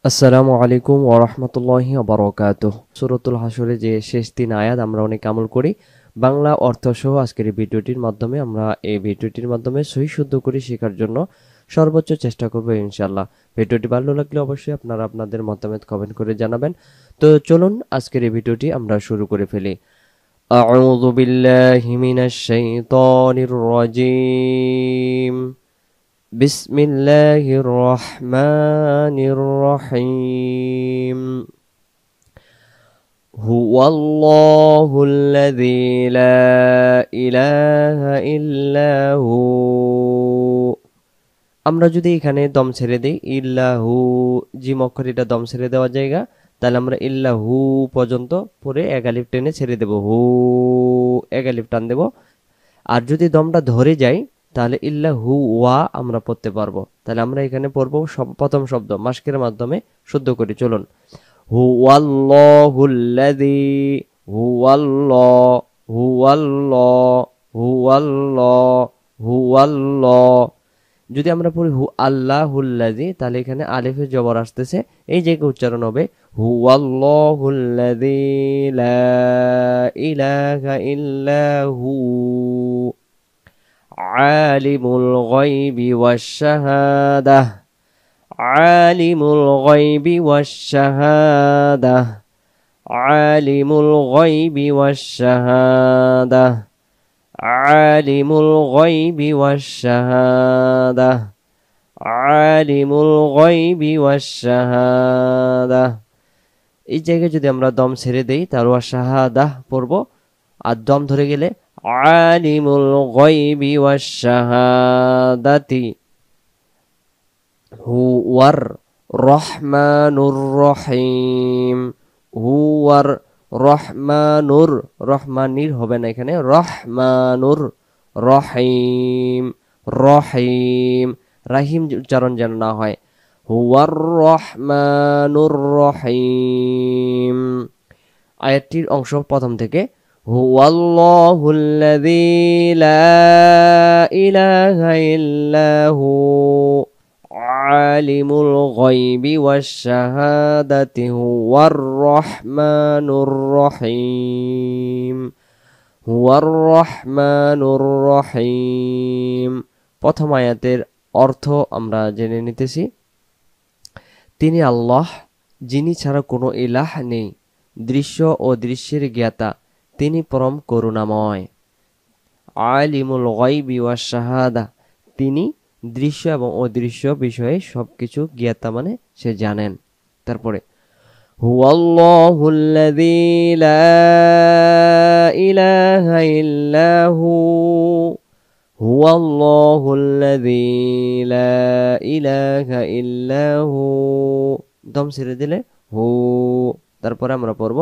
আসসালামু আলাইকুম ওয়া রাহমাতুল্লাহি ওয়া বারাকাতুহু। সূরাতুল হাসরে যে শেষ ৩ আয়াত আমরা অনেক আমল করি। বাংলা অর্থ সহ আজকের এই ভিডিওটির মাধ্যমে আমরা এই ভিডিওটির মাধ্যমে সহি শুদ্ধ করে শেখার জন্য সর্বোচ্চ চেষ্টা করব ইনশাআল্লাহ। ভিডিওটি ভালো লাগলে অবশ্যই আপনারা আপনাদের মতামত কমেন্ট করে জানাবেন। তো চলুন আজকের এই ভিডিওটি আমরা শুরু করে ফেলি। আউযু বিল্লাহি মিনাশ শাইতানির রাজীম। بسم الله الرحمن الرحيم. هو الله الذي لا إله إلا هو. আমরা যদি এখানে দম ছেড়ে দেই ইল্লাহু, জিম অক্ষর এটা দম ছেড়ে দেওয়া জায়গা, তাহলে আমরা ইল্লাহু পর্যন্ত পরে এক আলিফ টেনে ছেড়ে দেব, হু এক আলিফ টান দেব। আর যদি দমটা ধরে যায় তাহলে ইল্লাহু ওয়া আমরা পড়তে পারবো। তাহলে আমরা এখানে পড়বো প্রথম শব্দ মাস্কের মাধ্যমে শুদ্ধ করি। চলুন, হুয়াল্লাহুল্লাযী, হুয়াল্লাহ, হুয়াল্লাহ, হুয়াল্লাহ, হুয়াল্লাহ। যদি আমরা পড়ি হু আল্লাহুল্লাযী, তাহলে এখানে আলিফে জবর আসতেছে, এই জায়গায় উচ্চারণ হবে হুয়াল্লাহুল্লাযী লা ইলাহা ইল্লা হু আলিমুল গায়বি ওয়াশ শাহাদাহ, আলিমুল গায়বি ওয়াশ শাহাদাহ, আলিমুল গায়বি ওয়াশ শাহাদাহ, আলিমুল গায়বি ওয়াশ শাহাদাহ, আলিমুল গায়বি ওয়াশ শাহাদাহ। এই জায়গায় যদি আমরা দম ছেড়ে দেই তার ওয়াশ শাহাদাহ পড়বো, আর দম ধরে গেলে আলিমুল গায়বি ওয়াশ শাহাদাতি হুয়ার রহমানুর রহিম। হুয়ার রহমানুর, রহমানির হবে না এখানে, রহমানুর রহিম, রহিম রাহিম উচ্চারণ যেন না হয়, হুয়ার রহমানুর রহিম। আয়াতটির অংশ প্রথম থেকে, হুয়াল্লাহুল্লাযী লা ইলাহা ইল্লা হু আলিমুল গায়বি ওয়াশ শাহাদাতি হুয়ার রহমানুর রহিম, হুয়ার রহমানুর রহিম। প্রথম আয়াতের অর্থ আমরা জেনে নিতেছি। তিনি আল্লাহ, যিনি ছাড়া কোনো ইলাহ নেই, দৃশ্য ও দৃশ্যের জ্ঞাতা, তিনি পরম করুণাময়। আলিমুল গায়বি ওয়াশ শাহাদা, তিনি দৃশ্য এবং অদৃশ্য বিষয়ে সবকিছু জ্ঞাতা, মানে সে জানেন। তারপরে হুয়াল্লাহুল্লাযী লা ইলাহা ইল্লা হু, হুয়াল্লাহুল্লাযী লা ইলাহা ইল্লা হু, দম ছেড়ে দিলে হু। তারপরে আমরা পড়ব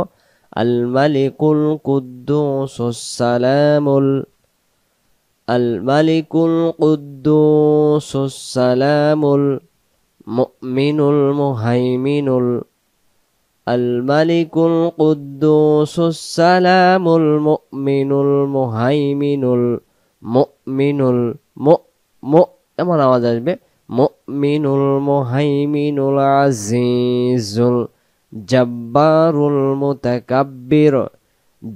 আল মালিকুল কুদ্দুসুস সালামুল, আল মালিকুল কুদ্দুসুস সালামুল মুমিনুল মুহাইমিনুল, আল মালিকুল কুদ্দুসুস সালামুল মুমিনুল মুহাইমিনুল, মুমিনুল মু মু এমন আওয়াজ আসবে, মুমিনুল মুহাইমিনুল আজিজুল জব্বারুল মুতাকাব্বির,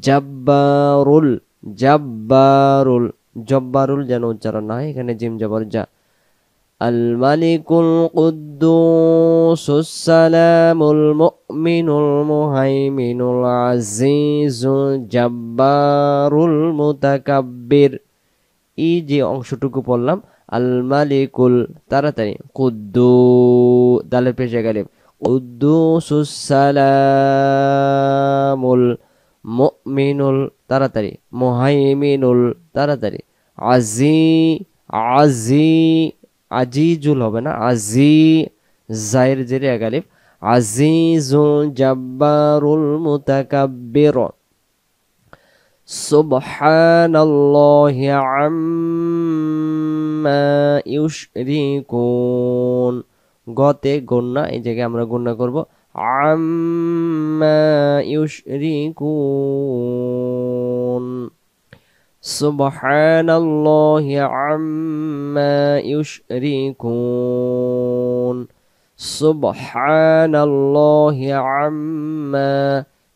জব্বারুল, জব্বারুল, জব্বারুল যেন উচ্চারণ না হয়, এখানে জিম জবর যা। আল মালিকুল কুদ্দুসুস সালামুল মুমিনুল মুহাইমিনুল আজিজুল জব্বারুল মুতাকাব্বির। এই যে অংশটুকু পড়লাম আল মালিকুল, তাড়াতাড়ি কুদ্দু, দালের পেশে গেলে কুদ্দুসুস সালামুল মুমিনুল, তাড়াতাড়ি মুহাইমিনুল, তাড়াতাড়ি আজি, আজি, আজিজুল হবে না, আজি, জায়ের জেরে এক আলিফ, আজিজুল জব্বারুল মুতাকাব্বির। সুবহানাল্লাহি আম্মা ইউশরিকুন, গতে গন্না, এই জায়গায় আমরা গন্না করব, আম্মা ইউশরিকুন, সুবহানাল্লাহি আম্মা ইউশরিকুন, সুবহানাল্লাহি আম্মা,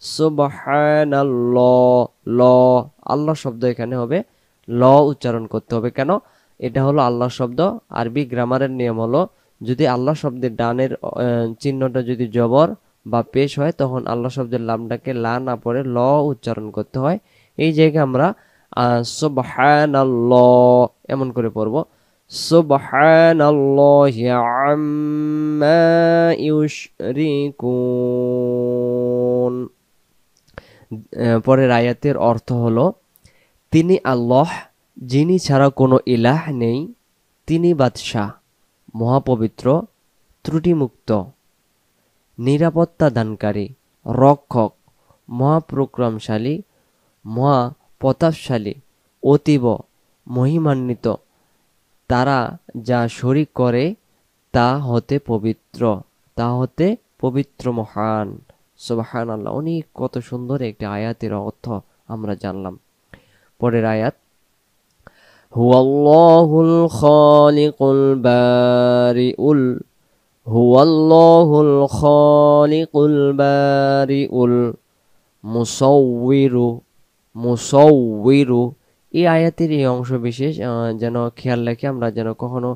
সুবহানাল্লাহ, ল, আল্লাহ শব্দ এখানে হবে ল উচ্চারণ করতে হবে। কেন? এটা হলো আল্লাহ শব্দ। আরবি গ্রামারের নিয়ম হলো যদি আল্লাহ শব্দের ডানের চিহ্নটা যদি জবর বা পেশ হয় তখন আল্লাহ শব্দের লামটাকে লা না পড়ে ল উচ্চারণ করতে হয়। এই জায়গায় আমরা সুবহানাল্লাহ এমন করে পড়ব, সুবহানাল্লাহি আম্মা ইউশরিকুন। পরের আয়াতের অর্থ হলো তিনি আল্লাহ, যিনি ছাড়া কোনো ইলাহ নেই, তিনি বাদশাহ, মহাপবিত্র, ত্রুটিমুক্ত, নিরাপত্তা দানকারী, রক্ষক, মহাপ্রক্রমশালী, মহা প্রতাপশালী, অতীব মহিমান্বিত। তারা যা শরীক করে তা হতে পবিত্র মহান। সুবহানাল্লাহ। অনেক কত সুন্দর একটি আয়াতের অর্থ আমরা জানলাম। পরের আয়াত, হুয়াল্লাহুল খালিকুল বারিউল, হুয়াল্লাহুল খালিকুল বারিউল মুসাউবিরু। এই আয়াতের এই অংশ বিশেষ যেন খেয়াল রাখি আমরা, যেন কখনো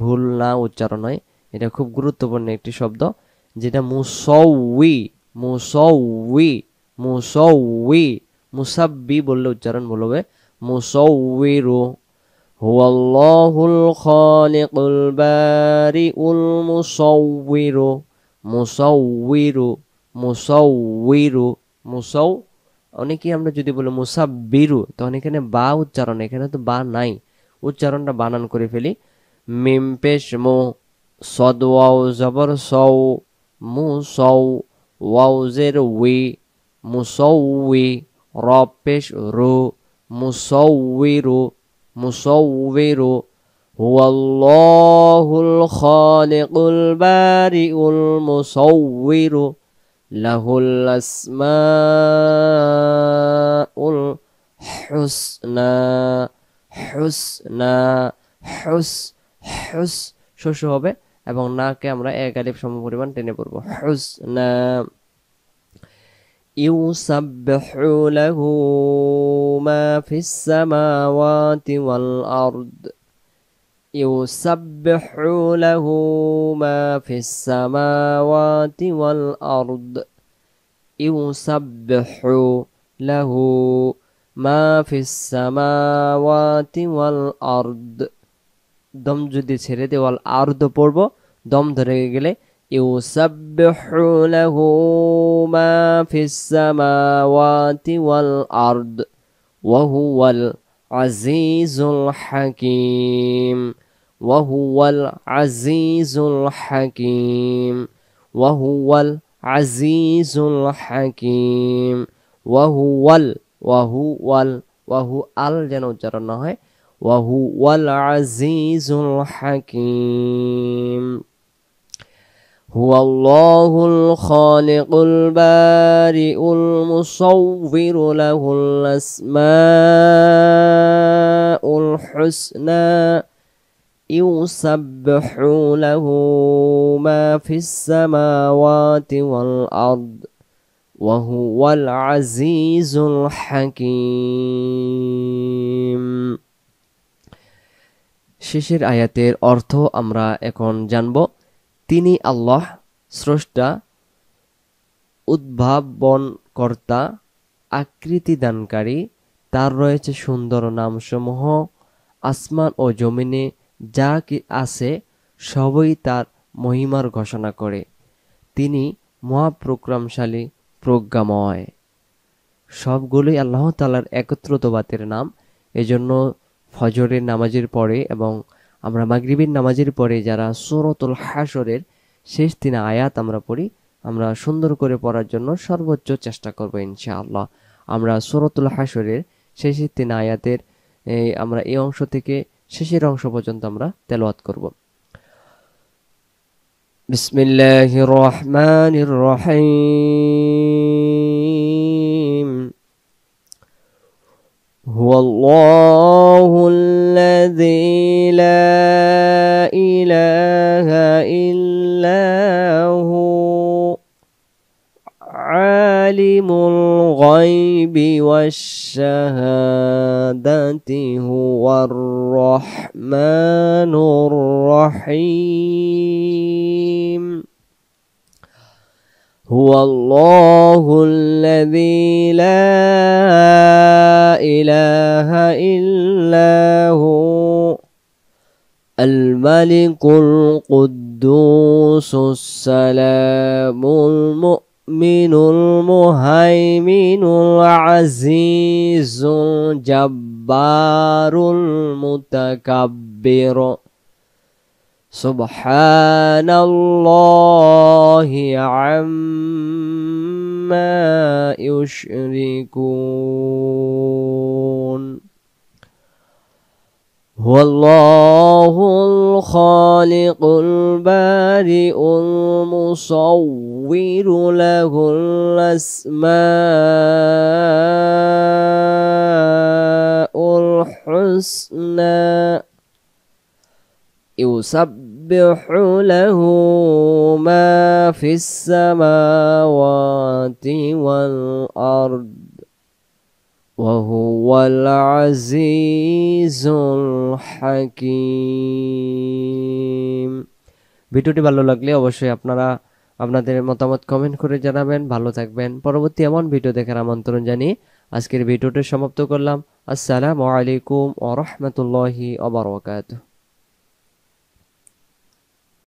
ভুল না উচ্চারণ হয়। এটা খুব গুরুত্বপূর্ণ একটি শব্দ, যেটা মুসাব্বি বললে উচ্চারণ ভুল হবে। মুসাউবিরু, হুয়াল্লাহুল খালিকুল বারিউল মুসাউবিরু। অনেকেই আমরা যদি বলি মুসাব্বিরু তখন এখানে বা উচ্চারণ, এখানে তো বা নাই, উচ্চারণটা বানান করে ফেলি। মিম পেশ মু, সদ ওয়াও জবর সৌ, মুসাউ, ওয়াও জের উই, মুসাউই, র পেশ রু, মুসাউবিরু। হুয়াল্লাহুল খালিকুল বারিউল মুসাউবিরু, লাহুল আসমাউল হুসনা। শস্য হবে এবং নাকে আমরা এক আলিফ সম পরিমাণ টেনে পড়ব। হুসনা। ইউসাব্বিহু লাহু মা ফিস সামাওয়াতি ওয়াল আরদ, ইউসাব্বিহু লাহু মা ফিস সামাওয়াতি ওয়াল আরদ, ইউসাব্বিহু লাহু মা ফিস সামাওয়াতি ওয়াল আরদ। দম যদি ছেড়ে দিয়ে ওয়াল আরদ পড়ব, দম ধরে গেলে ইউসাব্বিহু লাহু মা ফিস সামাওয়াতি ওয়াল আরদ ওয়া হুয়াল আজিজুল হাকীম, ওয়া হুয়াল আজিজুল হাকীম, ওয়া হুয়াল আজিজুল হাকীম, ওয়া হুয়াল আল যেন উচ্চারণ না হয়, ওয়া হুয়াল আজিজুল হাকীম। হুয়াল্লাহুল খালিকুল বারিউল মুসাউবিরু, লাহুল আসমাউল হুসনা, ইউসাব্বিহু লাহু মা ফিস সামাওয়াতি ওয়াল আরদ ওয়া হুয়াল আজিজুল হাকীম। শেষের আয়াতের অর্থ আমরা এখন জানব। তিনি আল্লাহ, স্রষ্টা, উদ্ভাবনকর্তা, আকৃতি দানকারী। তার রয়েছে সুন্দর নামসমূহ। আসমান ও জমিনে যা কি আছে সবই তার মহিমার ঘোষণা করে। তিনি মহাপ্রক্রমশালী, প্রজ্ঞাময়। সবগুলোই আল্লাহ তাআলার একত্রতাবাদের নাম। এজন্য ফজরের নামাজের পরে এবং আমরা মাগরিবের নামাজের পরে যারা সূরাতুল হাশরের শেষ 3 আয়াত আমরা পড়ি, আমরা সুন্দর করে পড়ার জন্য সর্বোচ্চ চেষ্টা করব ইনশাআল্লাহ। আমরা সূরাতুল হাশরের শেষের 3 আয়াতের আমরা এই অংশ থেকে শেষের অংশ পর্যন্ত আমরা তেলাওয়াত করব। বিসমিল্লাহির রহমানির রহিম। হুয়াল্লাহুল্লাযী লা ইলাহা ইল্লা عالم الغيب والشهادة هو الرحمن الرحيم هو الله الذي لا إله إلا هو الملك القدوس السلام المؤمن المهيمن العزيز الجبار المتكبر سبحان الله عما يشركون هو الله الخالق البارئ المصور له الأسماء الحسنى يسبح له ما في السماوات والأرض وهو العزيز الحكيم। ভিডিওটি ভালো লাগলে অবশ্যই আপনারা আপনাদের মতামত কমেন্ট করে জানাবেন। ভালো থাকবেন। পরবর্তী এমন ভিডিও দেখার আমন্ত্রণ জানিয়ে আজকের ভিডিওটি সমাপ্ত করলাম। আসসালামু আলাইকুম ওয়া রাহমাতুল্লাহি ওয়া বারাকাতুহু।